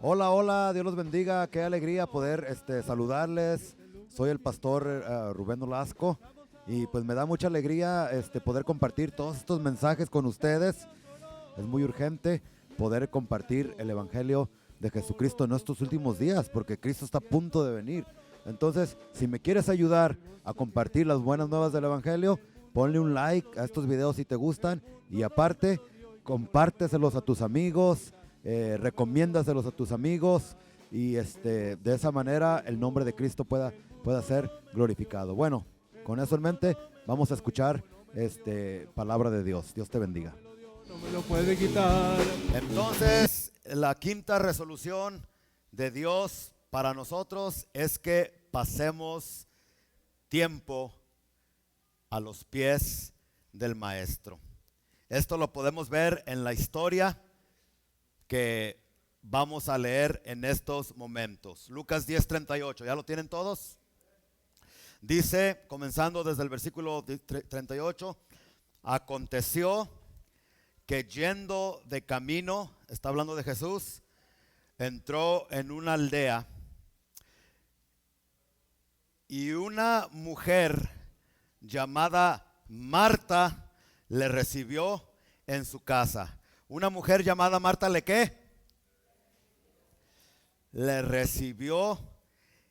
Hola, hola, Dios los bendiga, qué alegría poder saludarles. Soy el pastor Rubén Olasco y pues me da mucha alegría poder compartir todos estos mensajes con ustedes. Es muy urgente poder compartir el evangelio de Jesucristo en estos últimos días porque Cristo está a punto de venir. Entonces, si me quieres ayudar a compartir las buenas nuevas del evangelio, ponle un like a estos videos si te gustan y aparte, compárteselos a tus amigos, recomiéndaselos a tus amigos y de esa manera el nombre de Cristo pueda ser glorificado. Bueno, con eso en mente, vamos a escuchar palabra de Dios. Dios te bendiga. No me lo puede quitar. Entonces, la quinta resolución de Dios para nosotros es que pasemos tiempo a los pies del Maestro. Esto lo podemos ver en la historia que vamos a leer en estos momentos. Lucas 10:38, ¿ya lo tienen todos? Dice, comenzando desde el versículo 38, aconteció que yendo de camino, está hablando de Jesús, entró en una aldea y una mujer llamada Marta le recibió en su casa. Una mujer llamada Marta, ¿le qué? Le recibió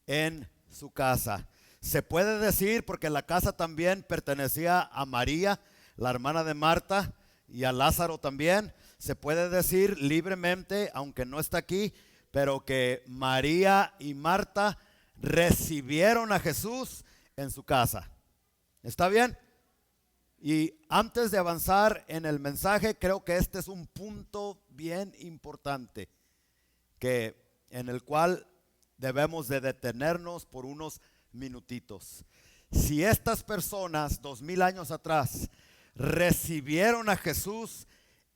en su casa. Se puede decir, porque la casa también pertenecía a María, la hermana de Marta, y a Lázaro también. Se puede decir libremente, aunque no está aquí, pero que María y Marta recibieron a Jesús en su casa. ¿Está bien? Y antes de avanzar en el mensaje, creo que este es un punto bien importante en el cual debemos de detenernos por unos minutitos. Si estas personas 2000 años atrás recibieron a Jesús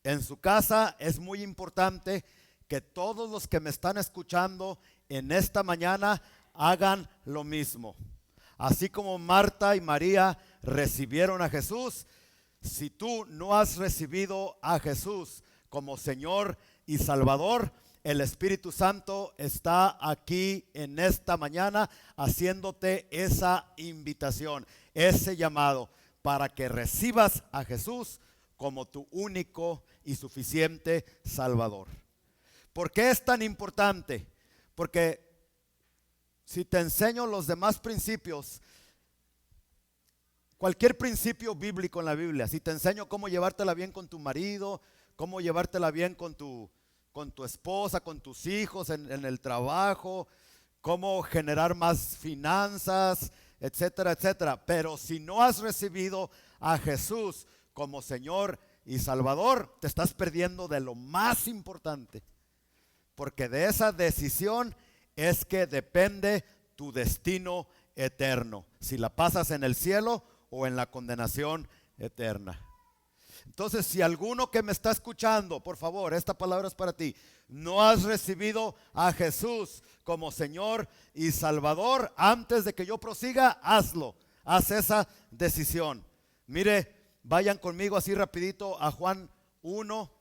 en su casa, es muy importante que todos los que me están escuchando en esta mañana hagan lo mismo. Así como Marta y María recibieron a Jesús, si tú no has recibido a Jesús como Señor y Salvador, el Espíritu Santo está aquí en esta mañana haciéndote esa invitación, ese llamado para que recibas a Jesús como tu único y suficiente Salvador. ¿Por qué es tan importante? Porque si te enseño los demás principios, cualquier principio bíblico en la Biblia, si te enseño cómo llevártela bien con tu marido, cómo llevártela bien con tu esposa, con tus hijos, en el trabajo, cómo generar más finanzas, etcétera, etcétera. Pero si no has recibido a Jesús como Señor y Salvador, te estás perdiendo de lo más importante, porque de esa decisión es que depende tu destino eterno, si la pasas en el cielo o en la condenación eterna. Entonces, si alguno que me está escuchando, por favor, esta palabra es para ti, no has recibido a Jesús como Señor y Salvador, antes de que yo prosiga, hazlo, haz esa decisión. Mire, vayan conmigo así rapidito a Juan 1,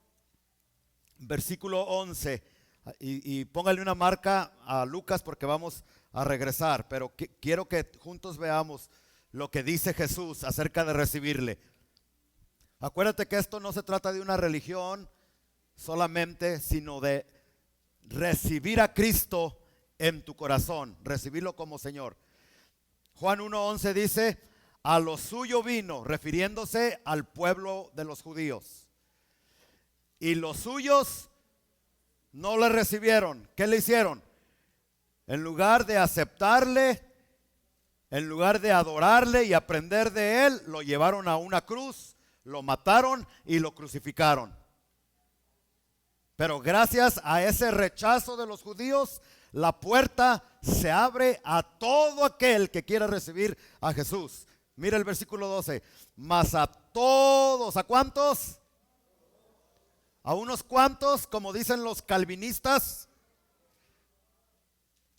versículo 11. Y póngale una marca a Lucas porque vamos a regresar, pero quiero que juntos veamos lo que dice Jesús acerca de recibirle. Acuérdate que esto no se trata de una religión solamente, sino de recibir a Cristo en tu corazón, recibirlo como Señor. Juan 1:11 dice, a lo suyo vino, refiriéndose al pueblo de los judíos, y los suyos no le recibieron. ¿Qué le hicieron? En lugar de aceptarle, en lugar de adorarle y aprender de él, lo llevaron a una cruz, lo mataron y lo crucificaron. Pero gracias a ese rechazo de los judíos, la puerta se abre a todo aquel que quiera recibir a Jesús. Mira el versículo 12. Mas a todos, ¿a cuántos? A unos cuantos, como dicen los calvinistas,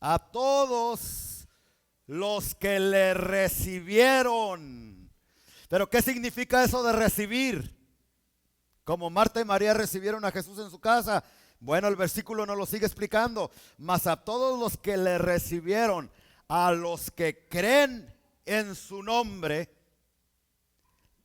a todos los que le recibieron. Pero ¿qué significa eso de recibir? Como Marta y María recibieron a Jesús en su casa, Bueno, el versículo nos lo sigue explicando. Mas a todos los que le recibieron, a los que creen en su nombre,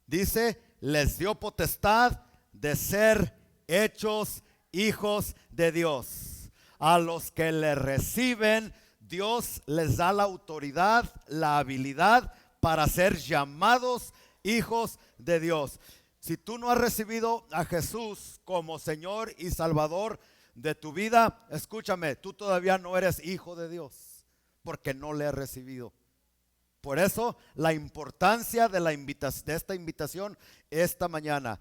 dice, les dio potestad de ser hechos hijos de Dios. A los que le reciben, Dios les da la autoridad, la habilidad para ser llamados hijos de Dios. Si tú no has recibido a Jesús como Señor y Salvador de tu vida, escúchame, tú todavía no eres hijo de Dios, porque no le has recibido. Por eso la importancia de esta invitación esta mañana.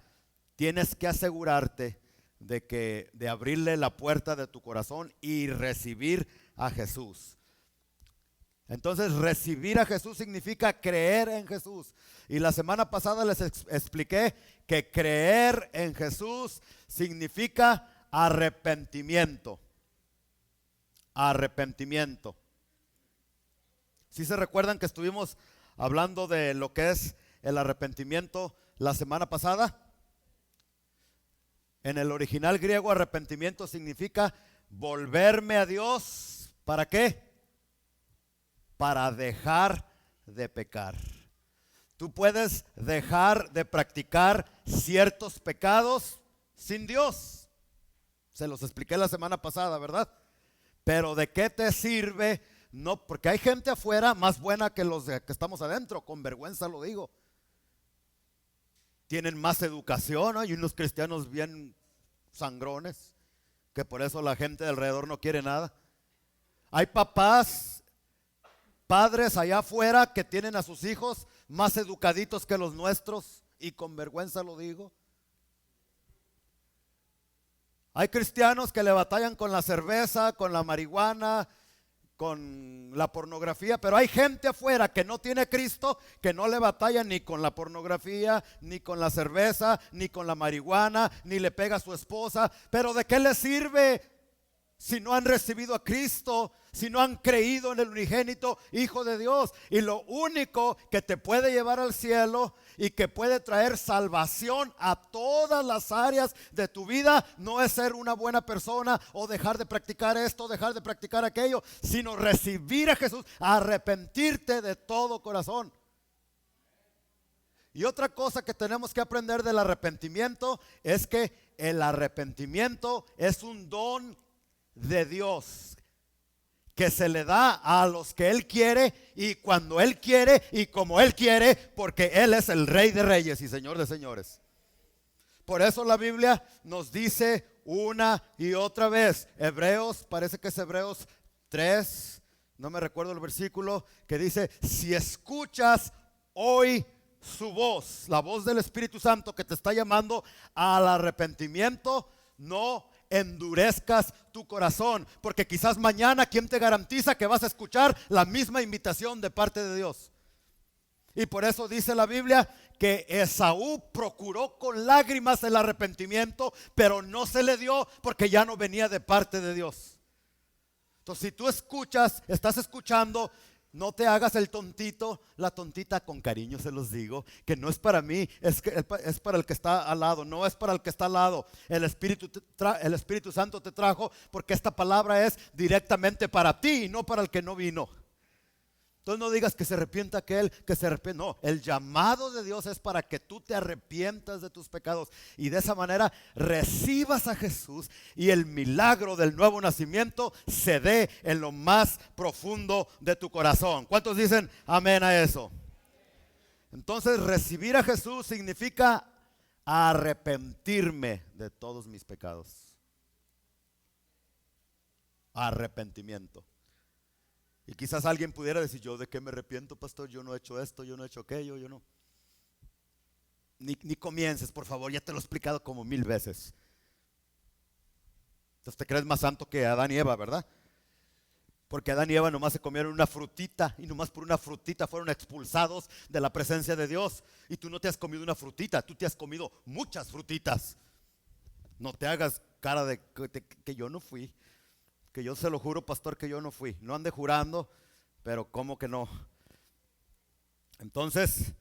Tienes que asegurarte de abrirle la puerta de tu corazón y recibir a Jesús. Entonces, recibir a Jesús significa creer en Jesús. Y la semana pasada les expliqué que creer en Jesús significa arrepentimiento. Arrepentimiento. ¿Sí se recuerdan que estuvimos hablando de lo que es el arrepentimiento la semana pasada? En el original griego, arrepentimiento significa volverme a Dios. ¿Para qué? Para dejar de pecar. Tú puedes dejar de practicar ciertos pecados sin Dios. Se los expliqué la semana pasada, ¿verdad? Pero ¿de qué te sirve? No, porque hay gente afuera más buena que los que estamos adentro, con vergüenza lo digo. Tienen más educación, ¿no? Y unos cristianos bien sangrones, que por eso la gente de alrededor no quiere nada. Hay padres allá afuera que tienen a sus hijos más educaditos que los nuestros, y con vergüenza lo digo. Hay cristianos que le batallan con la cerveza, con la marihuana, con la pornografía, pero hay gente afuera que no tiene Cristo, que no le batalla ni con la pornografía, ni con la cerveza, ni con la marihuana, ni le pega a su esposa. Pero ¿de qué le sirve si no han recibido a Cristo, si no han creído en el unigénito Hijo de Dios? Y lo único que te puede llevar al cielo y que puede traer salvación a todas las áreas de tu vida no es ser una buena persona o dejar de practicar esto, dejar de practicar aquello, sino recibir a Jesús, arrepentirte de todo corazón. Y otra cosa que tenemos que aprender del arrepentimiento es que el arrepentimiento es un don de Dios que se le da a los que Él quiere, y cuando Él quiere y como Él quiere, porque Él es el Rey de Reyes y Señor de Señores. Por eso la Biblia nos dice una y otra vez, Hebreos, parece que es Hebreos 3, no me recuerdo el versículo, que dice, si escuchas hoy su voz, la voz del Espíritu Santo que te está llamando al arrepentimiento, no endurezcas tu corazón, porque quizás mañana, ¿quién te garantiza que vas a escuchar la misma invitación de parte de Dios? Y por eso dice la Biblia que Esaú procuró con lágrimas el arrepentimiento, pero no se le dio porque ya no venía de parte de Dios. Entonces, si tú estás escuchando, no te hagas el tontito, la tontita, con cariño se los digo, que no es para mí, es para el que está al lado, no es para el que está al lado. El Espíritu Santo te trajo porque esta palabra es directamente para ti y no para el que no vino. Entonces no digas que se arrepienta aquel, que se arrepiente. No, el llamado de Dios es para que tú te arrepientas de tus pecados y de esa manera recibas a Jesús y el milagro del nuevo nacimiento se dé en lo más profundo de tu corazón. ¿Cuántos dicen amén a eso? Entonces, recibir a Jesús significa arrepentirme de todos mis pecados. Arrepentimiento. Y quizás alguien pudiera decir, ¿yo de qué me arrepiento, pastor? Yo no he hecho esto, yo no he hecho aquello, yo no. Ni comiences, por favor, ya te lo he explicado como 1000 veces. Entonces te crees más santo que Adán y Eva, ¿verdad? Porque Adán y Eva nomás se comieron una frutita y nomás por una frutita fueron expulsados de la presencia de Dios. Y tú no te has comido una frutita, tú te has comido muchas frutitas. No te hagas cara de que yo no fui. Que yo se lo juro, pastor, que yo no fui. No ande jurando, pero ¿cómo que no? Entonces,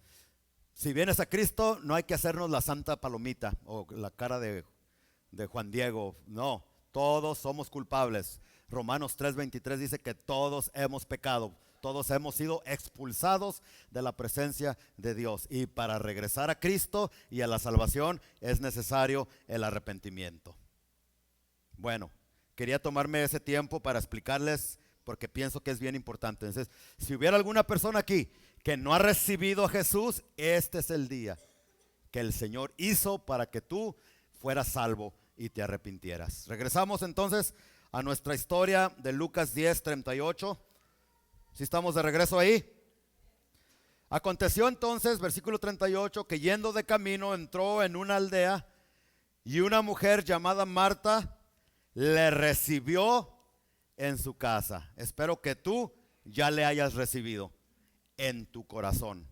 si vienes a Cristo, no hay que hacernos la santa palomita o la cara de Juan Diego. No, Todos somos culpables. Romanos 3:23 dice que todos hemos pecado. Todos hemos sido expulsados de la presencia de Dios. Y para regresar a Cristo y a la salvación es necesario el arrepentimiento. Bueno, quería tomarme ese tiempo para explicarles porque pienso que es bien importante. Entonces, si hubiera alguna persona aquí que no ha recibido a Jesús, este es el día que el Señor hizo para que tú fueras salvo y te arrepintieras. Regresamos entonces a nuestra historia de Lucas 10:38. ¿Sí estamos de regreso ahí? Aconteció entonces, versículo 38, que yendo de camino entró en una aldea y una mujer llamada Marta le recibió en su casa. Espero que tú ya le hayas recibido en tu corazón.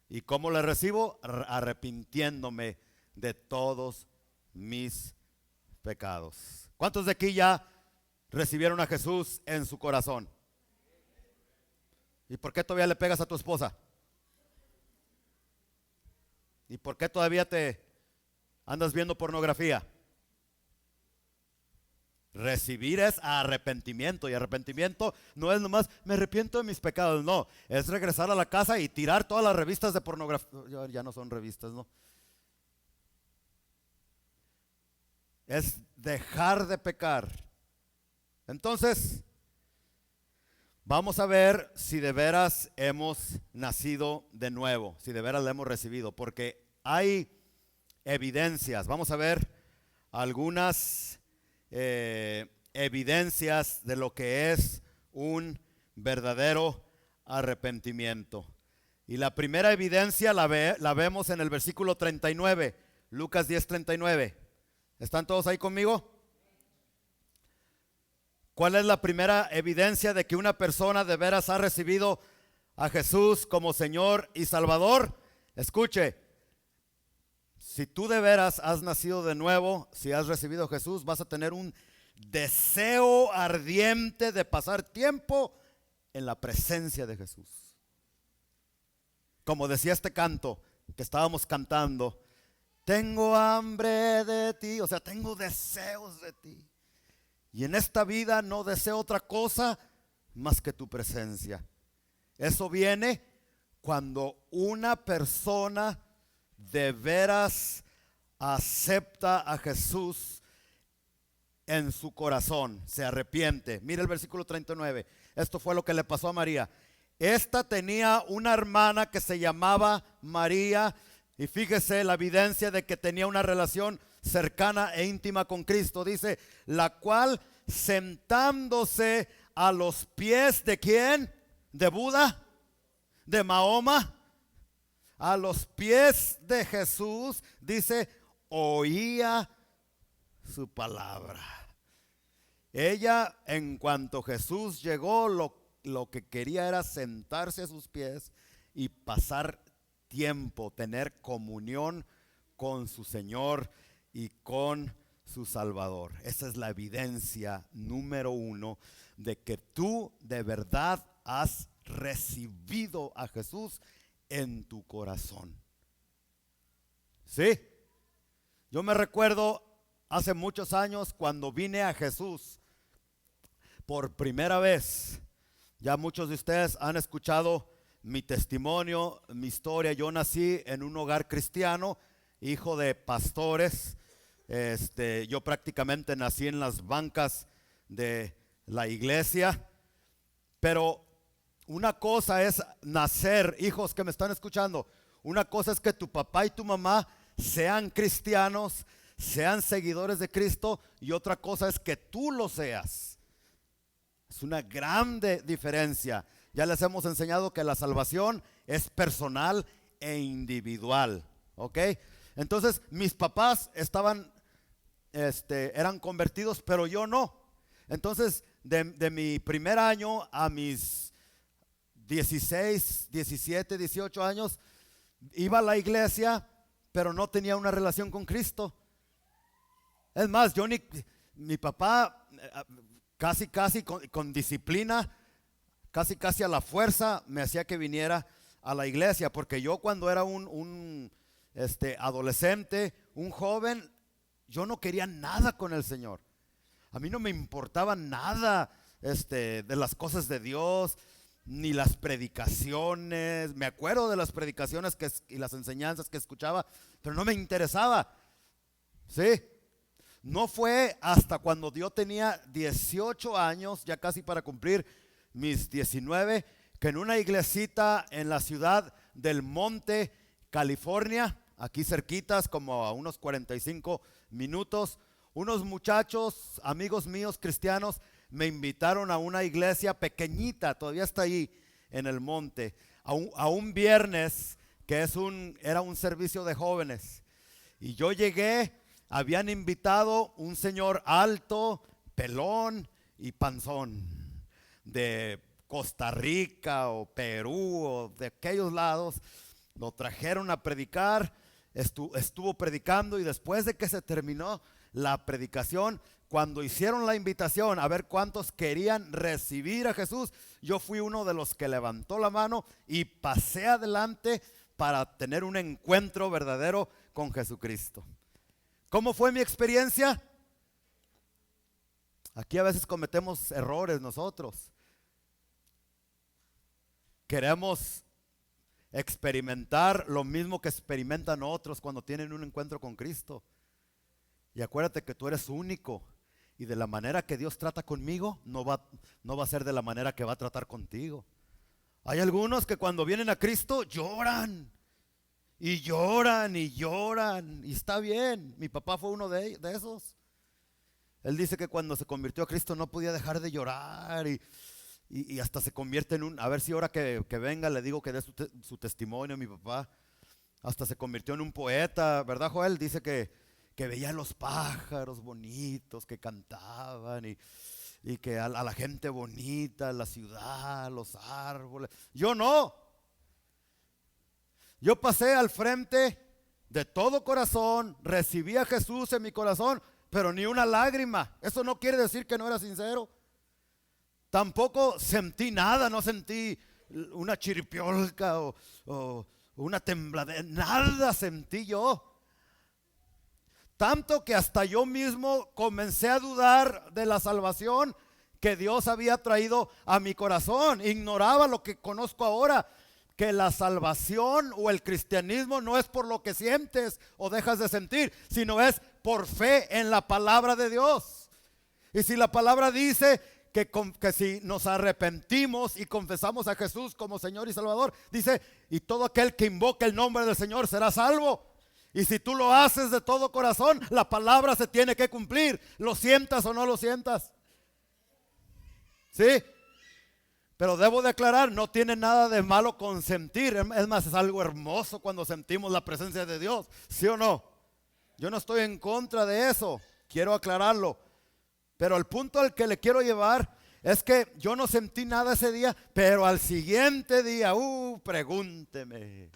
¿Y cómo le recibo? Arrepintiéndome de todos mis pecados. ¿Cuántos de aquí ya recibieron a Jesús en su corazón? ¿Y por qué todavía le pegas a tu esposa? ¿Y por qué todavía te andas viendo pornografía? Recibir es arrepentimiento, y arrepentimiento no es nomás me arrepiento de mis pecados, no, es regresar a la casa y tirar todas las revistas de pornografía. Ya no son revistas, no. Es dejar de pecar. Entonces, vamos a ver si de veras hemos nacido de nuevo, si de veras le hemos recibido, porque hay evidencias. Vamos a ver algunas evidencias de lo que es un verdadero arrepentimiento. Y la primera evidencia la vemos en el versículo 39, Lucas 10:39. ¿Están todos ahí conmigo? ¿Cuál es la primera evidencia de que una persona de veras ha recibido a Jesús como Señor y Salvador? Escuche, si tú de veras has nacido de nuevo, si has recibido a Jesús, vas a tener un deseo ardiente de pasar tiempo en la presencia de Jesús. Como decía este canto que estábamos cantando, tengo hambre de ti, o sea, tengo deseos de ti. Y en esta vida no deseo otra cosa más que tu presencia. Eso viene cuando una persona de veras acepta a Jesús en su corazón, se arrepiente. Mira el versículo 39. Esto fue lo que le pasó a María. Esta tenía una hermana que se llamaba María, y fíjese la evidencia de que tenía una relación cercana e íntima con Cristo. Dice, la cual sentándose a los pies de ¿quién? De Buda, de Mahoma, a los pies de Jesús, dice, oía su palabra. Ella, en cuanto Jesús llegó, lo que quería era sentarse a sus pies y pasar tiempo, tener comunión con su Señor y con su Salvador. Esa es la evidencia número uno de que tú de verdad has recibido a Jesús en tu corazón. Sí, yo me recuerdo hace muchos años cuando vine a Jesús por primera vez. Ya muchos de ustedes han escuchado mi testimonio, mi historia. Yo nací en un hogar cristiano, hijo de pastores. Yo prácticamente nací en las bancas de la iglesia. Pero una cosa es nacer, hijos que me están escuchando, una cosa es que tu papá y tu mamá sean cristianos, sean seguidores de Cristo, y otra cosa es que tú lo seas. Es una grande diferencia. Ya les hemos enseñado que la salvación es personal e individual, ¿ok? Entonces mis papás eran convertidos, pero yo no. Entonces de mi primer año a mis 16, 17, 18 años, iba a la iglesia, pero no tenía una relación con Cristo. Es más, mi papá casi con disciplina, casi a la fuerza me hacía que viniera a la iglesia, porque yo cuando era un adolescente, un joven, yo no quería nada con el Señor. A mí no me importaba nada de las cosas de Dios, ni las predicaciones. Me acuerdo de las predicaciones y las enseñanzas que escuchaba, pero no me interesaba. ¿Sí? No fue hasta cuando yo tenía 18 años, ya casi para cumplir mis 19, que en una iglesita en la ciudad del Monte, California, aquí cerquitas, como a unos 45 minutos, unos muchachos, amigos míos cristianos, me invitaron a una iglesia pequeñita, todavía está ahí en el monte, a un viernes que era un servicio de jóvenes. Y yo llegué, habían invitado un señor alto, pelón y panzón, de Costa Rica o Perú o de aquellos lados. Lo trajeron a predicar, estuvo predicando, y después de que se terminó la predicación, cuando hicieron la invitación a ver cuántos querían recibir a Jesús, yo fui uno de los que levantó la mano y pasé adelante para tener un encuentro verdadero con Jesucristo. ¿Cómo fue mi experiencia? Aquí a veces cometemos errores nosotros. Queremos experimentar lo mismo que experimentan otros cuando tienen un encuentro con Cristo. Y acuérdate que tú eres único, y de la manera que Dios trata conmigo no va a ser de la manera que va a tratar contigo. Hay algunos que cuando vienen a Cristo lloran y lloran y lloran, y está bien. Mi papá fue uno de esos. Él dice que cuando se convirtió a Cristo no podía dejar de llorar, y hasta se convierte en a ver si ahora que venga le digo que dé su testimonio. Mi papá hasta se convirtió en un poeta, ¿verdad, Joel? Dice que veía los pájaros bonitos que cantaban, y que a la gente bonita, la ciudad, los árboles. Yo no. Yo pasé al frente de todo corazón, recibí a Jesús en mi corazón, pero ni una lágrima. Eso no quiere decir que no era sincero. Tampoco sentí nada, no sentí una chiripiolca o una tembladera, nada sentí yo. Tanto que hasta yo mismo comencé a dudar de la salvación que Dios había traído a mi corazón. Ignoraba lo que conozco ahora, que la salvación o el cristianismo no es por lo que sientes o dejas de sentir, sino es por fe en la palabra de Dios. Y si la palabra dice que si nos arrepentimos y confesamos a Jesús como Señor y Salvador, dice, y todo aquel que invoque el nombre del Señor será salvo. Y si tú lo haces de todo corazón, la palabra se tiene que cumplir, lo sientas o no lo sientas. ¿Sí? Pero debo declarar, no tiene nada de malo consentir. Es más, es algo hermoso cuando sentimos la presencia de Dios. ¿Sí o no? Yo no estoy en contra de eso, quiero aclararlo. Pero el punto al que le quiero llevar es que yo no sentí nada ese día, pero al siguiente día, pregúnteme.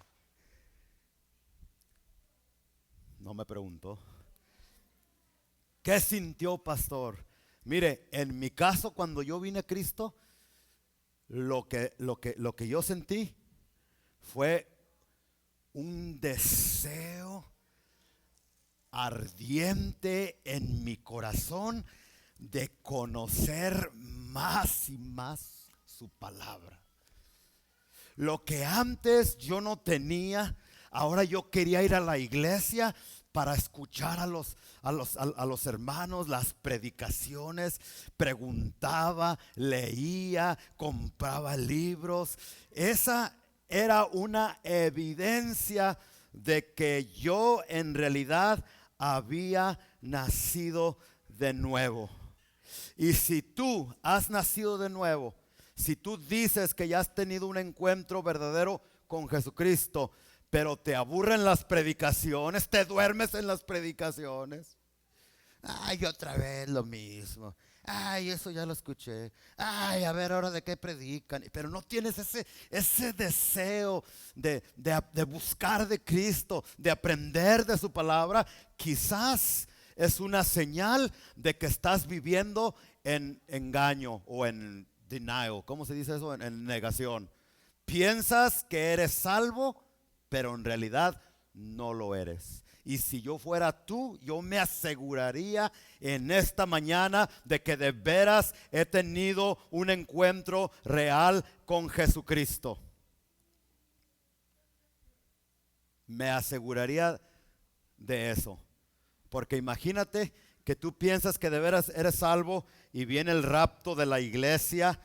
No me preguntó. ¿Qué sintió, pastor? Mire, en mi caso, cuando yo vine a Cristo, lo que yo sentí fue un deseo ardiente en mi corazón de conocer más y más su palabra. Lo que antes yo no tenía, ahora yo quería ir a la iglesia para escuchar a los hermanos, las predicaciones, preguntaba, leía, compraba libros. Esa era una evidencia de que yo en realidad había nacido de nuevo. Y si tú has nacido de nuevo, si tú dices que ya has tenido un encuentro verdadero con Jesucristo, pero te aburren las predicaciones, te duermes en las predicaciones. Ay, otra vez lo mismo. Ay, eso ya lo escuché. Ay, a ver ahora de qué predican. Pero no tienes ese deseo de buscar de Cristo, de aprender de su palabra. Quizás es una señal de que estás viviendo en engaño o en denial. ¿Cómo se dice eso? En negación. Piensas que eres salvo, pero en realidad no lo eres. Y si yo fuera tú, yo me aseguraría en esta mañana de que de veras he tenido un encuentro real con Jesucristo. Me aseguraría de eso. Porque imagínate que tú piensas que de veras eres salvo y viene el rapto de la iglesia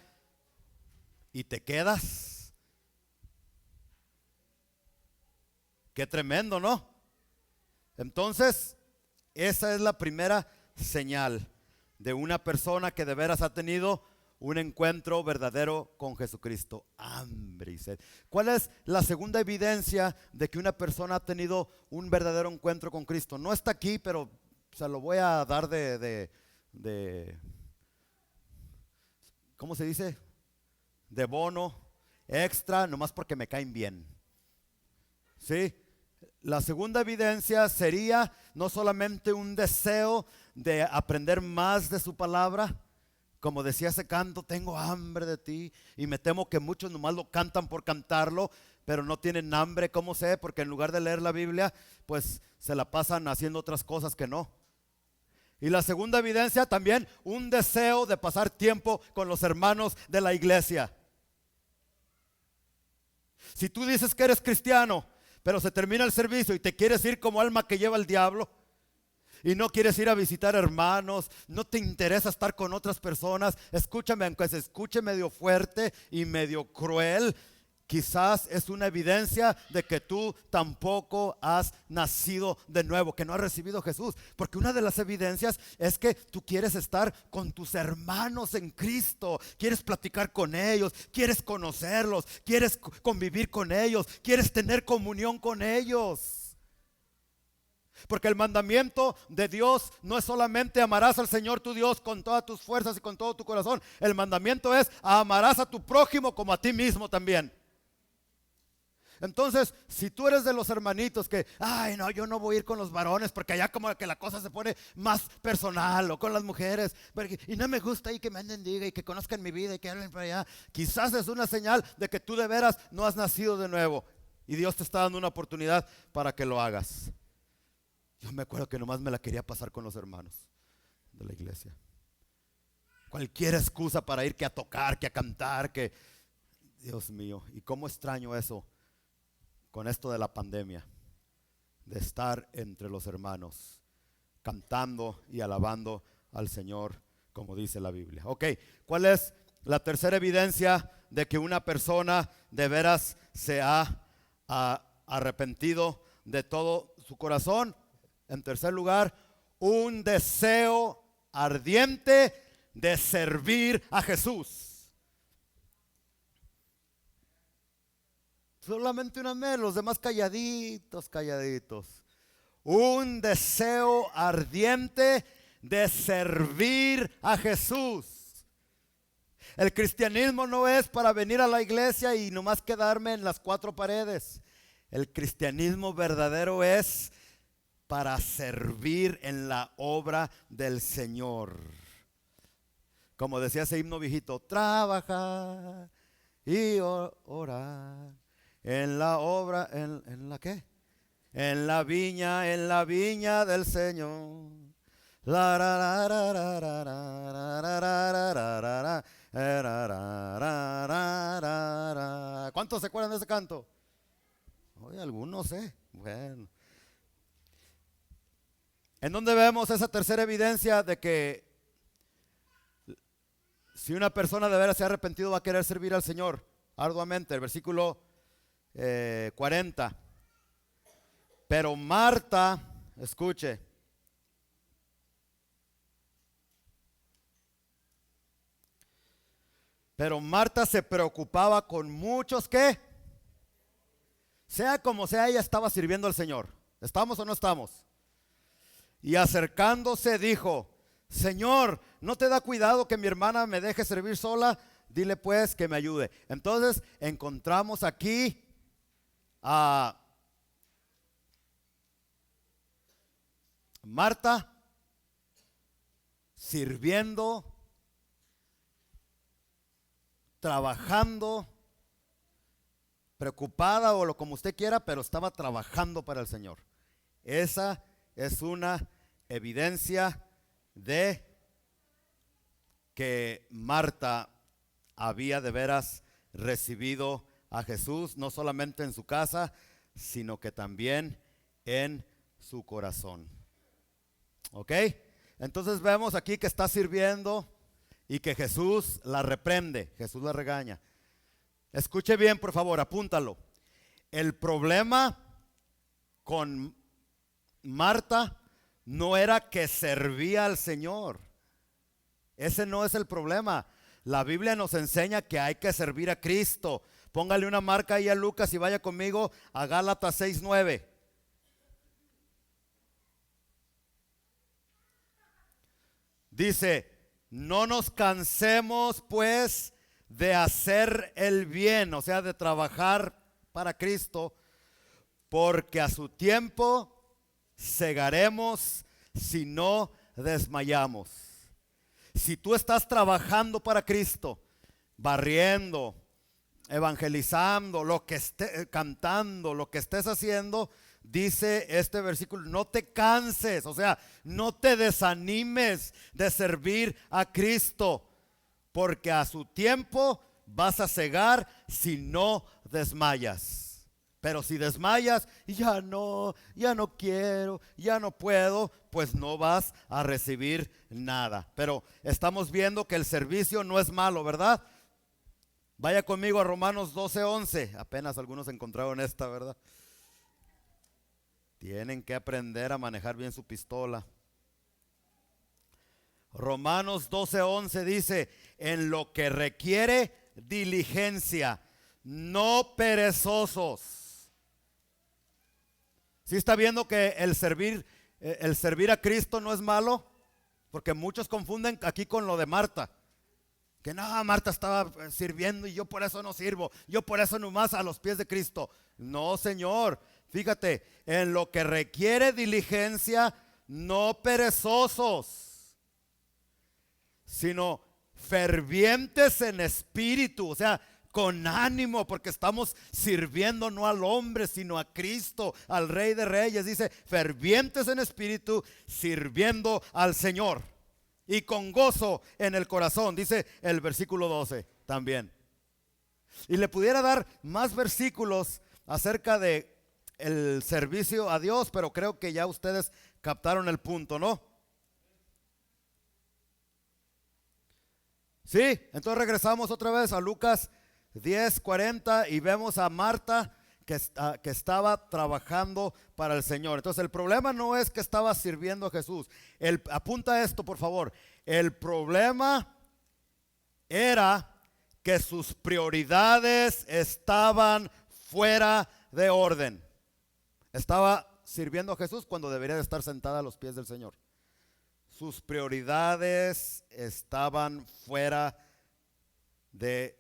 y te quedas. Qué tremendo, ¿no? Entonces, esa es la primera señal de una persona que de veras ha tenido un encuentro verdadero con Jesucristo. Hambre y sed. ¿Cuál es la segunda evidencia de que una persona ha tenido un verdadero encuentro con Cristo? No está aquí, pero se lo voy a dar de ¿cómo se dice? De bono extra, nomás porque me caen bien. ¿Sí? La segunda evidencia sería no solamente un deseo de aprender más de su palabra. Como decía ese canto, tengo hambre de ti. Y me temo que muchos nomás lo cantan por cantarlo, pero no tienen hambre. ¿Cómo sé? Porque en lugar de leer la Biblia, pues se la pasan haciendo otras cosas que no. Y la segunda evidencia también, un deseo de pasar tiempo con los hermanos de la iglesia. Si tú dices que eres cristiano, pero se termina el servicio y te quieres ir como alma que lleva el diablo, y no quieres ir a visitar hermanos, no te interesa estar con otras personas, escúchame, aunque se escuche medio fuerte y medio cruel, quizás es una evidencia de que tú tampoco has nacido de nuevo, que no has recibido a Jesús. Porque una de las evidencias es que tú quieres estar con tus hermanos en Cristo, quieres platicar con ellos, quieres conocerlos, quieres convivir con ellos, quieres tener comunión con ellos. Porque el mandamiento de Dios no es solamente amarás al Señor tu Dios con todas tus fuerzas y con todo tu corazón. El mandamiento es amarás a tu prójimo como a ti mismo también. Entonces, si tú eres de los hermanitos que, ay no, yo no voy a ir con los varones porque allá como que la cosa se pone más personal, o con las mujeres, y no me gusta ahí que me anden diga y que conozcan mi vida y que hablen para allá, quizás es una señal de que tú de veras no has nacido de nuevo y Dios te está dando una oportunidad para que lo hagas. Yo me acuerdo que nomás me la quería pasar con los hermanos de la iglesia. Cualquier excusa para ir, que a tocar, que a cantar, que... Dios mío, y cómo extraño eso con esto de la pandemia, de estar entre los hermanos, cantando y alabando al Señor, como dice la Biblia. Ok, ¿cuál es la tercera evidencia de que una persona de veras se ha arrepentido de todo su corazón? En tercer lugar, un deseo ardiente de servir a Jesús. Solamente una vez, los demás calladitos, calladitos. Un deseo ardiente de servir a Jesús. El cristianismo no es para venir a la iglesia y nomás quedarme en las cuatro paredes. El cristianismo verdadero es para servir en la obra del Señor. Como decía ese himno viejito, trabajar y orar en la obra, ¿en la qué? En la viña del Señor. ¿Cuántos se acuerdan de ese canto? Oye, algunos, bueno. ¿En dónde vemos esa tercera evidencia de que si una persona de veras se ha arrepentido va a querer servir al Señor arduamente? El versículo 40. Pero Marta, escuche, pero Marta se preocupaba con muchos que, sea como sea, ella estaba sirviendo al Señor. ¿Estamos o no estamos? Y acercándose dijo, Señor, ¿no te da cuidado que mi hermana me deje servir sola? Dile pues que me ayude. Entonces encontramos aquí a Marta sirviendo, trabajando, preocupada o lo como usted quiera, pero estaba trabajando para el Señor. Esa es una evidencia de que Marta había de veras recibido a Jesús, no solamente en su casa, sino que también en su corazón. ¿Ok? Entonces vemos aquí que está sirviendo y que Jesús la reprende, Jesús la regaña. Escuche bien, por favor, apúntalo. El problema con Marta no era que servía al Señor. Ese no es el problema. La Biblia nos enseña que hay que servir a Cristo. Póngale una marca ahí a Lucas y vaya conmigo a Gálatas 6:9. Dice, no nos cansemos pues de hacer el bien, o sea, de trabajar para Cristo, porque a su tiempo segaremos si no desmayamos. Si tú estás trabajando para Cristo, barriendo, evangelizando, lo que estés cantando, lo que estés haciendo, dice este versículo, no te canses, o sea, no te desanimes de servir a Cristo, porque a su tiempo vas a cegar si no desmayas. Pero si desmayas, ya no quiero, ya no puedo, pues no vas a recibir nada. Pero estamos viendo que el servicio no es malo, ¿verdad? Vaya conmigo a Romanos 12:11. Apenas algunos encontraron esta, ¿verdad? Tienen que aprender a manejar bien su pistola. Romanos 12:11 dice, en lo que requiere diligencia, no perezosos. ¿Sí está viendo que el servir a Cristo no es malo? Porque muchos confunden aquí con lo de Marta. Que no, Marta estaba sirviendo y yo por eso no sirvo. Yo por eso nomás a los pies de Cristo. No, Señor. Fíjate, en lo que requiere diligencia, no perezosos, sino fervientes en espíritu. O sea, con ánimo, porque estamos sirviendo no al hombre, sino a Cristo, al Rey de Reyes. Dice, fervientes en espíritu, sirviendo al Señor. Y con gozo en el corazón, dice el versículo 12 también. Y le pudiera dar más versículos acerca de el servicio a Dios, pero creo que ya ustedes captaron el punto, ¿no? Sí, entonces regresamos otra vez a Lucas 10:40 y vemos a Marta que estaba trabajando para el Señor. Entonces el problema no es que estaba sirviendo a Jesús. Apunta esto, por favor. El problema era que sus prioridades estaban fuera de orden. Estaba sirviendo a Jesús cuando debería de estar sentada a los pies del Señor. Sus prioridades estaban fuera de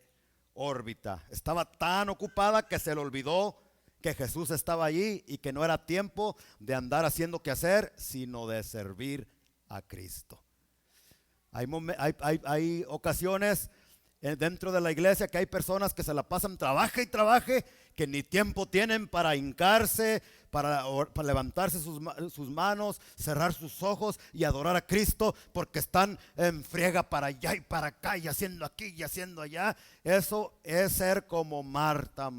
órbita. Estaba tan ocupada que se le olvidó que Jesús estaba allí y que no era tiempo de andar haciendo qué hacer, sino de servir a Cristo. Hay ocasiones dentro de la iglesia que hay personas que se la pasan trabaje y trabaje, que ni tiempo tienen para hincarse, para levantarse sus manos, cerrar sus ojos y adorar a Cristo, porque están en friega para allá y para acá y haciendo aquí y haciendo allá. Eso es ser como Marta.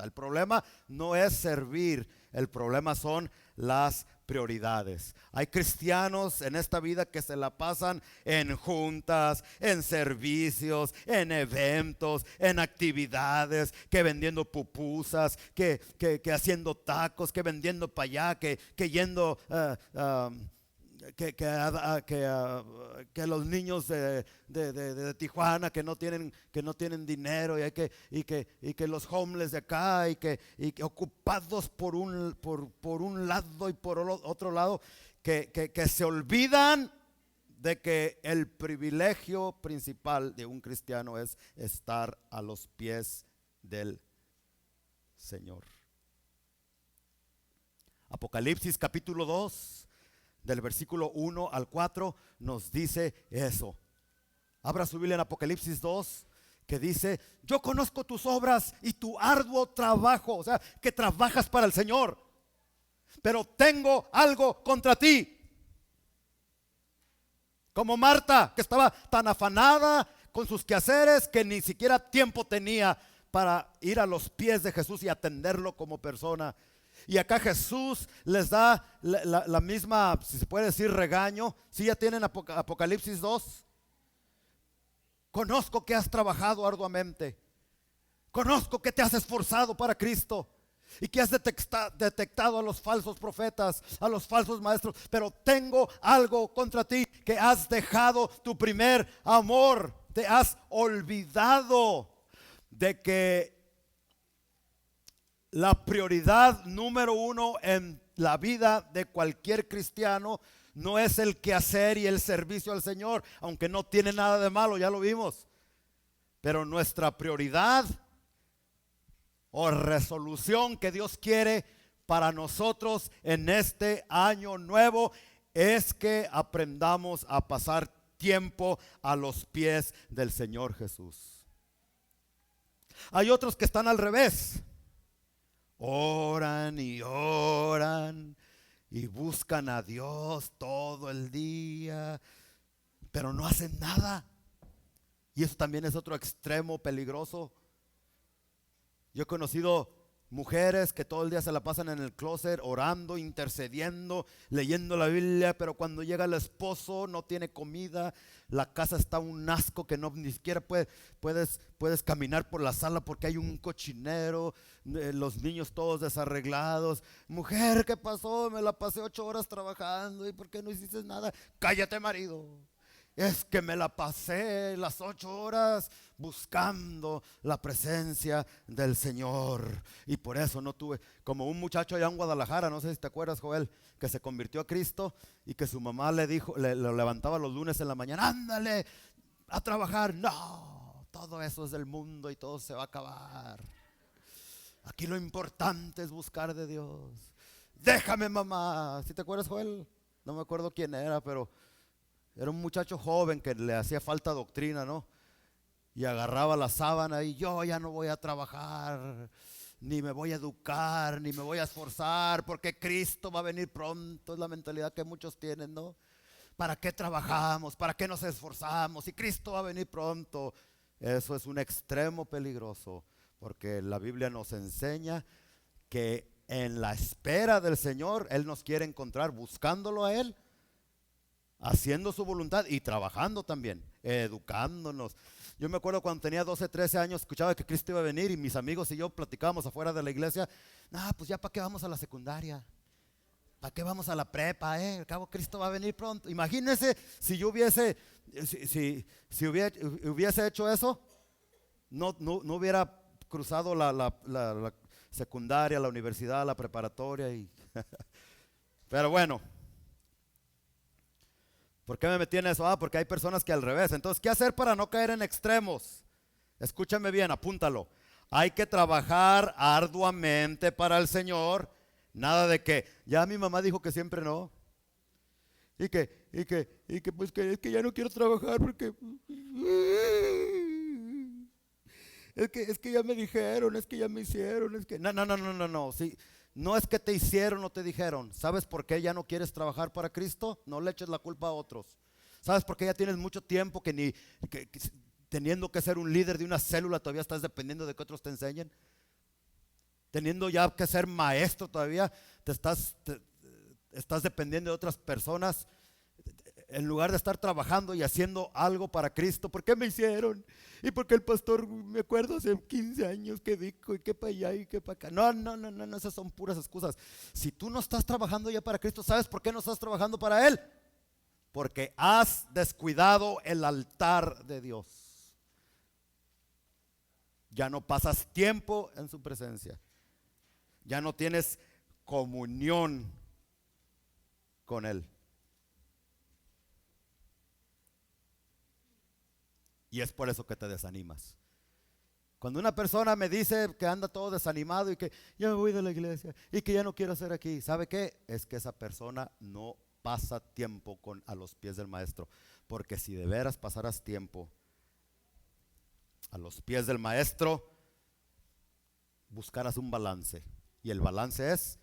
El problema no es servir, el problema son las prioridades. Hay cristianos en esta vida que se la pasan en juntas, en servicios, en eventos, en actividades, que vendiendo pupusas, que haciendo tacos, que vendiendo para allá, que yendo que los niños de Tijuana que no tienen dinero y que los homeless de acá y que ocupados por un lado y por otro lado, que se olvidan de que el privilegio principal de un cristiano es estar a los pies del Señor. Apocalipsis capítulo 2 del versículo 1 al 4 nos dice eso. Abra su Biblia en Apocalipsis 2, que dice, yo conozco tus obras y tu arduo trabajo, o sea, que trabajas para el Señor. pero tengo algo contra ti. Como Marta, que estaba tan afanada con sus quehaceres que ni siquiera tiempo tenía para ir a los pies de Jesús y atenderlo como persona. Y acá Jesús les da la misma, si se puede decir, regaño. Si ya tienen Apocalipsis 2. Conozco que has trabajado arduamente. Conozco que te has esforzado para Cristo y que has detectado a los falsos profetas, a los falsos maestros. Pero tengo algo contra ti, que has dejado tu primer amor. Te has olvidado de que la prioridad número uno en la vida de cualquier cristiano no es el quehacer y el servicio al Señor, aunque no tiene nada de malo, ya lo vimos. Pero nuestra prioridad o resolución que Dios quiere para nosotros en este año nuevo es que aprendamos a pasar tiempo a los pies del Señor Jesús. Hay otros que están al revés. Oran y oran y buscan a Dios todo el día, pero no hacen nada. Y eso también es otro extremo peligroso. Yo he conocido mujeres que todo el día se la pasan en el closet orando, intercediendo, leyendo la Biblia, pero cuando llega el esposo no tiene comida, la casa está un asco que no ni siquiera puedes caminar por la sala porque hay un cochinero, los niños todos desarreglados. Mujer, ¿qué pasó? Me la pasé 8 horas trabajando, ¿y por qué no hiciste nada? Cállate, marido. Es que me la pasé las 8 horas buscando la presencia del Señor. Y por eso no tuve, como un muchacho allá en Guadalajara, no sé si te acuerdas, Joel, que se convirtió a Cristo y que su mamá le dijo, lo levantaba los lunes en la mañana, ándale a trabajar. No, todo eso es del mundo y todo se va a acabar. Aquí lo importante es buscar de Dios. Déjame, mamá. ¿Sí te acuerdas, Joel? No me acuerdo quién era, pero era un muchacho joven que le hacía falta doctrina, ¿no? Y agarraba la sábana y yo ya no voy a trabajar, ni me voy a educar, ni me voy a esforzar, porque Cristo va a venir pronto. Es la mentalidad que muchos tienen, ¿no? ¿Para qué trabajamos? ¿Para qué nos esforzamos? Si Cristo va a venir pronto. Eso es un extremo peligroso, porque la Biblia nos enseña que en la espera del Señor, Él nos quiere encontrar buscándolo a Él, haciendo su voluntad y trabajando también, educándonos. Yo me acuerdo cuando tenía 12, 13 años, escuchaba que Cristo iba a venir y mis amigos y yo platicábamos afuera de la iglesia. Pues ya para qué vamos a la secundaria, para qué vamos a la prepa, al cabo Cristo va a venir pronto. Imagínense si yo hubiese hecho eso, no hubiera cruzado la secundaria, la universidad, la preparatoria pero bueno. ¿Por qué me metí en eso? Porque hay personas que al revés. Entonces, ¿qué hacer para no caer en extremos? Escúchame bien, apúntalo. Hay que trabajar arduamente para el Señor. Nada de que, ya mi mamá dijo que siempre no. Y que pues que es que ya no quiero trabajar porque es que ya me dijeron, es que ya me hicieron, es que no. Sí. No es que te hicieron o te dijeron. ¿Sabes por qué ya no quieres trabajar para Cristo? No le eches la culpa a otros. ¿Sabes por qué ya tienes mucho tiempo que teniendo que ser un líder de una célula todavía estás dependiendo de que otros te enseñen? Teniendo ya que ser maestro todavía estás dependiendo de otras personas en lugar de estar trabajando y haciendo algo para Cristo. ¿Por qué me hicieron? Y porque el pastor, me acuerdo hace 15 años que dijo, y que para allá y que para acá. No, esas son puras excusas. Si tú no estás trabajando ya para Cristo, ¿sabes por qué no estás trabajando para Él? Porque has descuidado el altar de Dios. Ya no pasas tiempo en su presencia. Ya no tienes comunión con Él. Y es por eso que te desanimas. Cuando una persona me dice que anda todo desanimado y que ya me voy de la iglesia y que ya no quiero estar aquí, ¿sabe qué? Es que esa persona no pasa tiempo a los pies del maestro. Porque si de veras pasaras tiempo a los pies del maestro, buscaras un balance. Y el balance es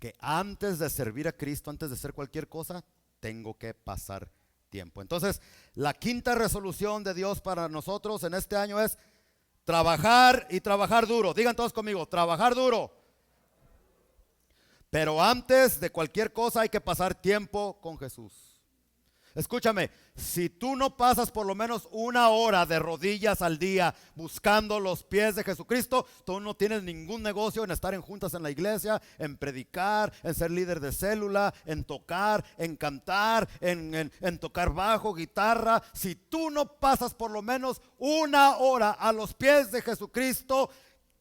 que antes de servir a Cristo, antes de hacer cualquier cosa, tengo que pasar tiempo. Entonces, la quinta resolución de Dios para nosotros en este año es trabajar y trabajar duro. Digan todos conmigo, trabajar duro. Pero antes de cualquier cosa hay que pasar tiempo con Jesús. Escúchame, si tú no pasas por lo menos 1 hora de rodillas al día buscando los pies de Jesucristo, tú no tienes ningún negocio en estar en juntas en la iglesia, en predicar, en ser líder de célula, en tocar, en cantar, en tocar bajo, guitarra. Si tú no pasas por lo menos 1 hora a los pies de Jesucristo,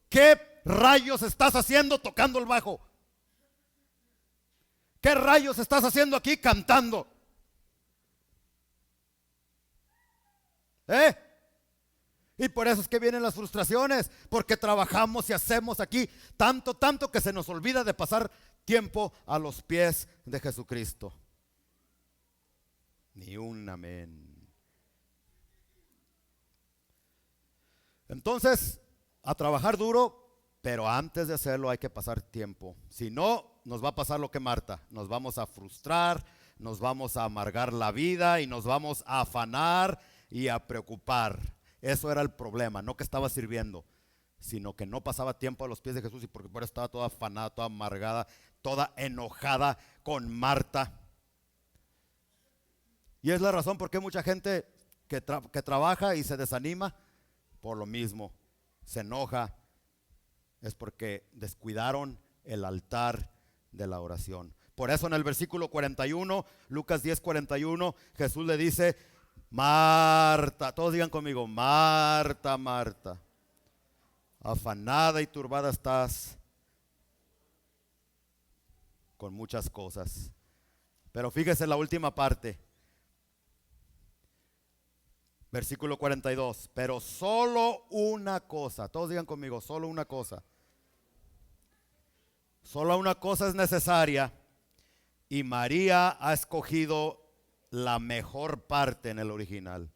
¿qué rayos estás haciendo tocando el bajo? ¿Qué rayos estás haciendo aquí cantando? Y por eso es que vienen las frustraciones, porque trabajamos y hacemos aquí tanto que se nos olvida de pasar tiempo a los pies de Jesucristo. Ni un amén. Entonces, a trabajar duro, pero antes de hacerlo hay que pasar tiempo. Si no, nos va a pasar lo que Marta, nos vamos a frustrar, nos vamos a amargar la vida y nos vamos a afanar y a preocupar. Eso era el problema, no que estaba sirviendo, sino que no pasaba tiempo a los pies de Jesús, y por eso estaba toda afanada, toda amargada, toda enojada con Marta. Y es la razón por qué mucha gente que trabaja y se desanima por lo mismo, se enoja, es porque descuidaron el altar de la oración. Por eso en el versículo 41, Lucas 10:41, Jesús le dice: Marta, todos digan conmigo, Marta, Marta, afanada y turbada estás con muchas cosas. Pero fíjese la última parte, versículo 42, pero solo una cosa, todos digan conmigo, solo una cosa. Solo una cosa es necesaria, y María ha escogido la mejor parte en el original,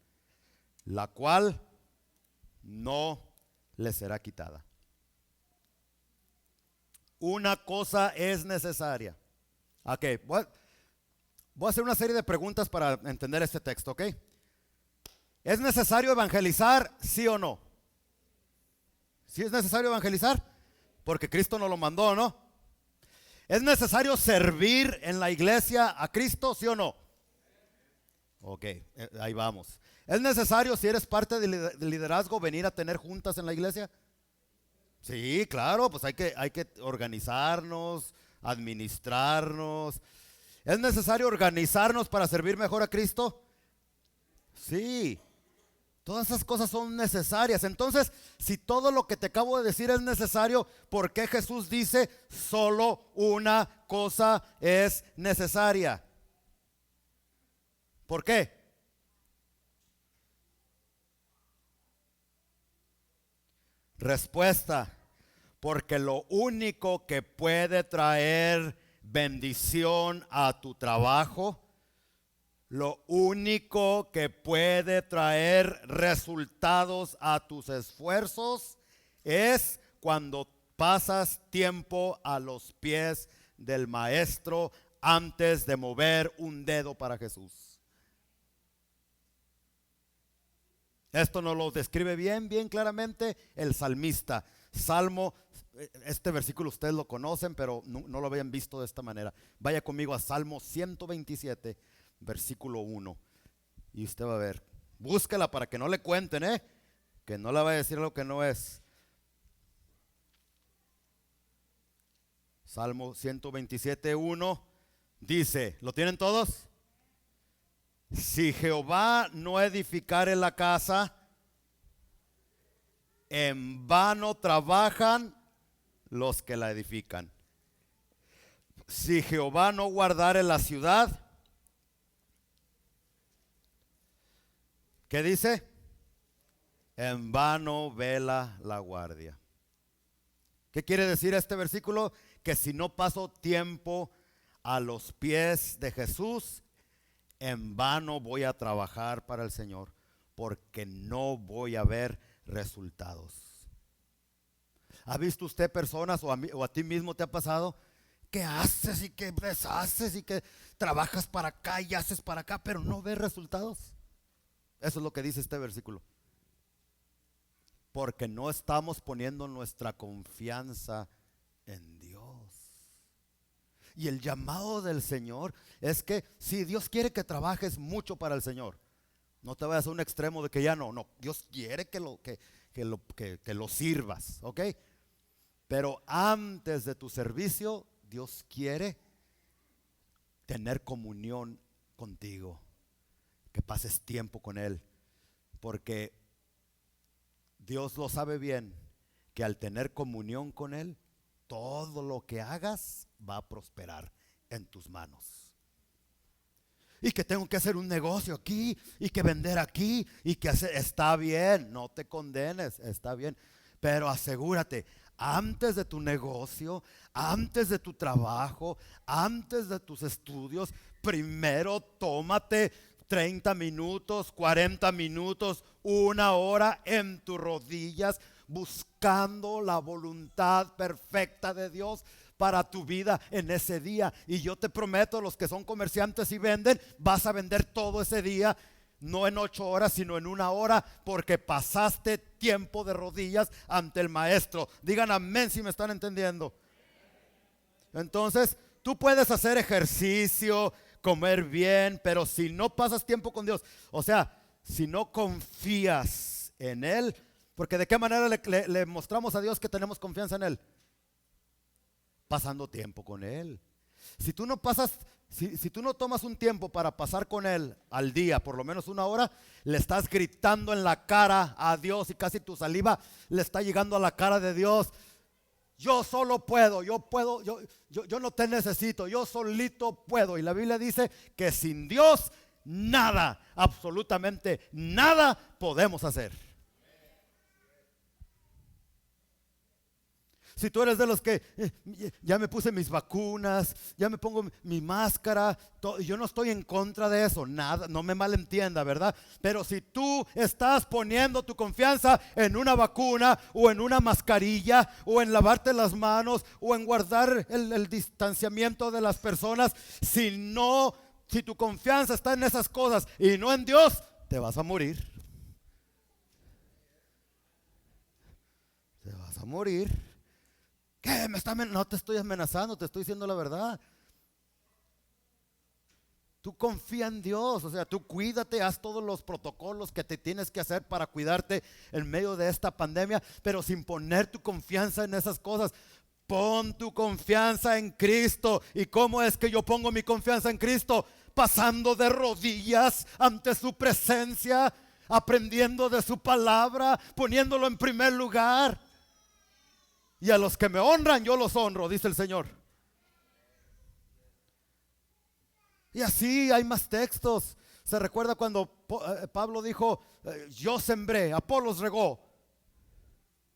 la cual no le será quitada. Una cosa es necesaria. Ok, voy a hacer una serie de preguntas para entender este texto, ok. ¿Es necesario evangelizar, sí o no? ¿Sí es necesario evangelizar? Porque Cristo nos lo mandó, ¿no? ¿Es necesario servir en la iglesia a Cristo, sí o no? Ok, ahí vamos. ¿Es necesario, si eres parte del liderazgo, venir a tener juntas en la iglesia? Sí, claro, pues hay que organizarnos, administrarnos. ¿Es necesario organizarnos para servir mejor a Cristo? Sí, todas esas cosas son necesarias. Entonces, si todo lo que te acabo de decir es necesario, ¿por qué Jesús dice solo una cosa es necesaria? ¿Por qué? Respuesta: porque lo único que puede traer bendición a tu trabajo, lo único que puede traer resultados a tus esfuerzos, es cuando pasas tiempo a los pies del Maestro antes de mover un dedo para Jesús. Esto nos lo describe bien claramente el salmista. Salmo, este versículo ustedes lo conocen, pero no lo habían visto de esta manera. Vaya conmigo a Salmo 127, versículo 1. Y usted va a ver. Búsquela para que no le cuenten, que no le vaya a decir lo que no es. Salmo 127, 1 dice, ¿lo tienen todos? Si Jehová no edificare la casa, en vano trabajan los que la edifican. Si Jehová no guardare la ciudad, ¿qué dice? En vano vela la guardia. ¿Qué quiere decir este versículo? Que si no paso tiempo a los pies de Jesús, en vano voy a trabajar para el Señor, porque no voy a ver resultados. ¿Ha visto usted personas o a ti mismo te ha pasado que haces y que deshaces y que trabajas para acá y haces para acá, pero no ves resultados. Eso es lo que dice este versículo. Porque no estamos poniendo nuestra confianza en Dios. Y el llamado del Señor es que si Dios quiere que trabajes mucho para el Señor, no te vayas a un extremo de que ya no, Dios quiere que lo sirvas, ¿ok? Pero antes de tu servicio, Dios quiere tener comunión contigo, que pases tiempo con Él, porque Dios lo sabe bien, que al tener comunión con Él, todo lo que hagas va a prosperar en tus manos. Y que tengo que hacer un negocio aquí, y que vender aquí, y que hacer, está bien, no te condenes, está bien, pero asegúrate, antes de tu negocio, antes de tu trabajo, antes de tus estudios, primero tómate 30 minutos, 40 minutos, 1 hora en tus rodillas, buscando la voluntad perfecta de Dios para tu vida en ese día. Y yo te prometo, los que son comerciantes y venden, vas a vender todo ese día, no en 8 horas, sino en 1 hora, porque pasaste tiempo de rodillas ante el maestro. Digan amén si me están entendiendo. Entonces, tú puedes hacer ejercicio, comer bien, pero si no pasas tiempo con Dios, o sea, si no confías en Él, porque de qué manera le mostramos a Dios que tenemos confianza en Él, pasando tiempo con Él. Si tú no pasas, si tú no tomas un tiempo para pasar con Él al día, por lo menos 1 hora, le estás gritando en la cara a Dios y casi tu saliva le está llegando a la cara de Dios. Yo solo puedo, yo no te necesito, yo solito puedo. Y la Biblia dice que sin Dios nada, absolutamente nada podemos hacer. Si tú eres de los que ya me puse mis vacunas, ya me pongo mi máscara, yo no estoy en contra de eso, nada, no me malentienda, ¿verdad? Pero si tú estás poniendo tu confianza en una vacuna o en una mascarilla o en lavarte las manos o en guardar el distanciamiento de las personas, si tu confianza está en esas cosas y no en Dios, te vas a morir. Te vas a morir. ¿Qué? No te estoy amenazando, te estoy diciendo la verdad. Tú confía en Dios, o sea, tú cuídate, haz todos los protocolos que te tienes que hacer para cuidarte en medio de esta pandemia, pero sin poner tu confianza en esas cosas. Pon tu confianza en Cristo. ¿Y cómo es que yo pongo mi confianza en Cristo? Pasando de rodillas ante su presencia, aprendiendo de su palabra, poniéndolo en primer lugar. Y a los que me honran, yo los honro, dice el Señor. Y así hay más textos. Se recuerda cuando Pablo dijo, yo sembré, Apolos regó,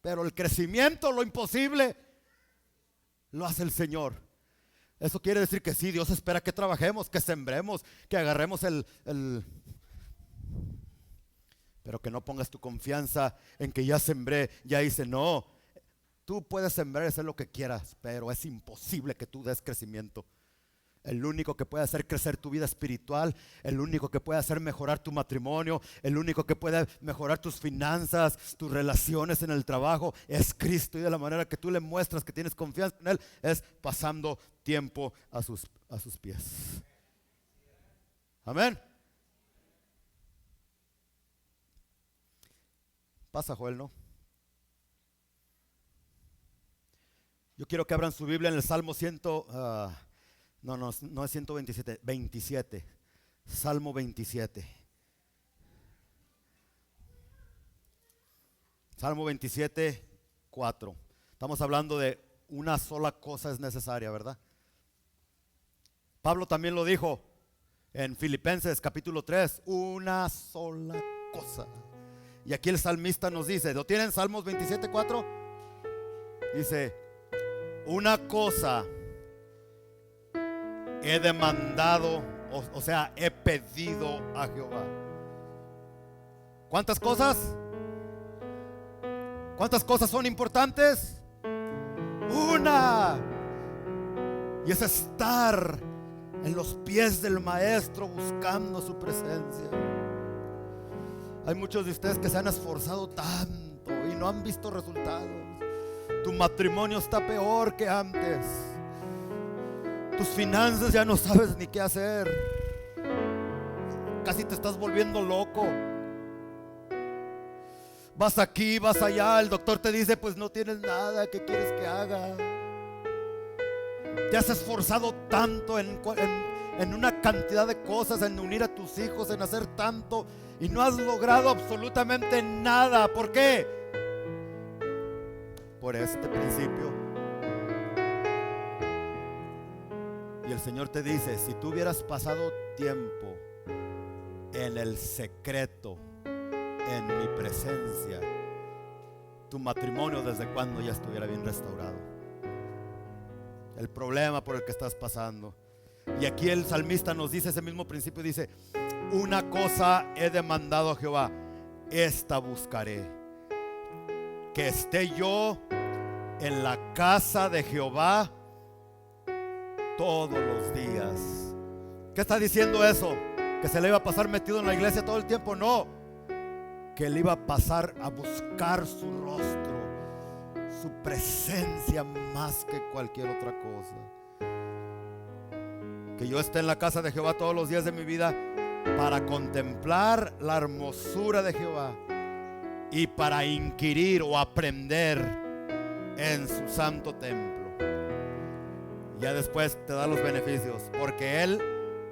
pero el crecimiento, lo imposible, lo hace el Señor. Eso quiere decir que sí, Dios espera que trabajemos, que sembremos, que agarremos pero que no pongas tu confianza en que ya sembré, ya hice. No, tú puedes sembrar y hacer lo que quieras, pero es imposible que tú des crecimiento. El único que puede hacer crecer tu vida espiritual, el único que puede hacer mejorar tu matrimonio, el único que puede mejorar tus finanzas, tus relaciones en el trabajo, es Cristo. Y de la manera que tú le muestras que tienes confianza en Él, es pasando tiempo a sus pies. Amén. Pasa, Joel, ¿no? Yo quiero que abran su Biblia en el Salmo 100, no es 127, 27. Salmo 27. Salmo 27, 4. Estamos hablando de una sola cosa es necesaria, ¿verdad? Pablo también lo dijo en Filipenses capítulo 3, una sola cosa. Y aquí el salmista nos dice, ¿lo tienen? Salmos 27, 4. Dice, una cosa he demandado, o sea, he pedido a Jehová. ¿Cuántas cosas? ¿Cuántas cosas son importantes? Una. Y es estar en los pies del Maestro buscando su presencia. Hay muchos de ustedes que se han esforzado tanto y no han visto resultados. Tu matrimonio está peor que antes. Tus finanzas ya no sabes ni qué hacer. Casi te estás volviendo loco. Vas aquí, vas allá. El doctor te dice, pues no tienes nada. ¿Qué quieres que haga? Te has esforzado tanto en una cantidad de cosas, en unir a tus hijos, en hacer tanto, y no has logrado absolutamente nada. ¿Por qué? Por este principio. Y el Señor te dice, si tú hubieras pasado tiempo en el secreto, en mi presencia, tu matrimonio desde cuando ya estuviera bien restaurado. El problema por el que estás pasando. Y aquí el salmista nos dice ese mismo principio, dice, una cosa he demandado a Jehová, esta buscaré, que esté yo en la casa de Jehová todos los días. ¿Qué está diciendo eso? ¿Que se le iba a pasar metido en la iglesia todo el tiempo? No, que él iba a pasar a buscar su rostro, su presencia más que cualquier otra cosa. Que yo esté en la casa de Jehová todos los días de mi vida para contemplar la hermosura de Jehová y para inquirir o aprender en su santo templo. Ya después te da los beneficios, porque Él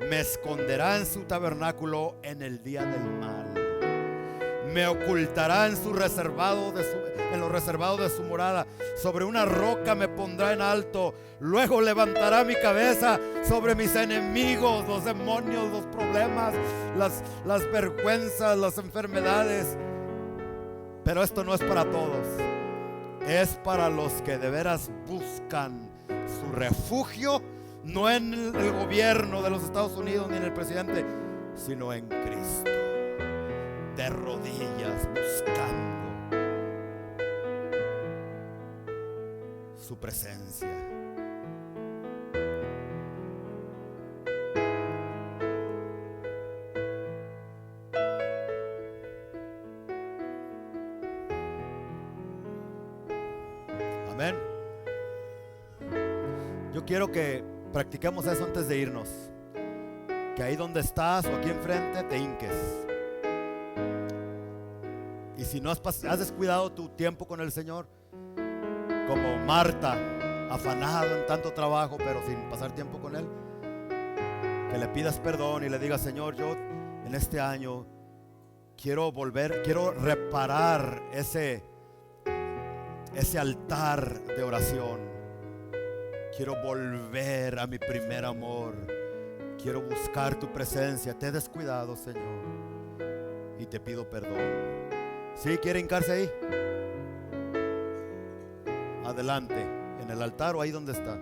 me esconderá en su tabernáculo en el día del mal. Me ocultará en su reservado en lo reservado de su morada. Sobre una roca me pondrá en alto. Luego levantará mi cabeza sobre mis enemigos, los demonios, los problemas, las vergüenzas, las enfermedades. Pero esto no es para todos. Es para los que de veras buscan su refugio, no en el gobierno de los Estados Unidos ni en el presidente, sino en Cristo, de rodillas buscando su presencia. Amén. Yo quiero que practiquemos eso antes de irnos. Que ahí donde estás o aquí enfrente te hinques. Y si no has descuidado tu tiempo con el Señor, como Marta, afanado en tanto trabajo pero sin pasar tiempo con Él, que le pidas perdón y le digas, Señor, yo en este año quiero reparar ese altar de oración. Quiero volver a mi primer amor. Quiero buscar tu presencia. Te he descuidado, Señor, y te pido perdón. ¿Sí? ¿Quiere hincarse ahí? Adelante, en el altar o ahí donde está.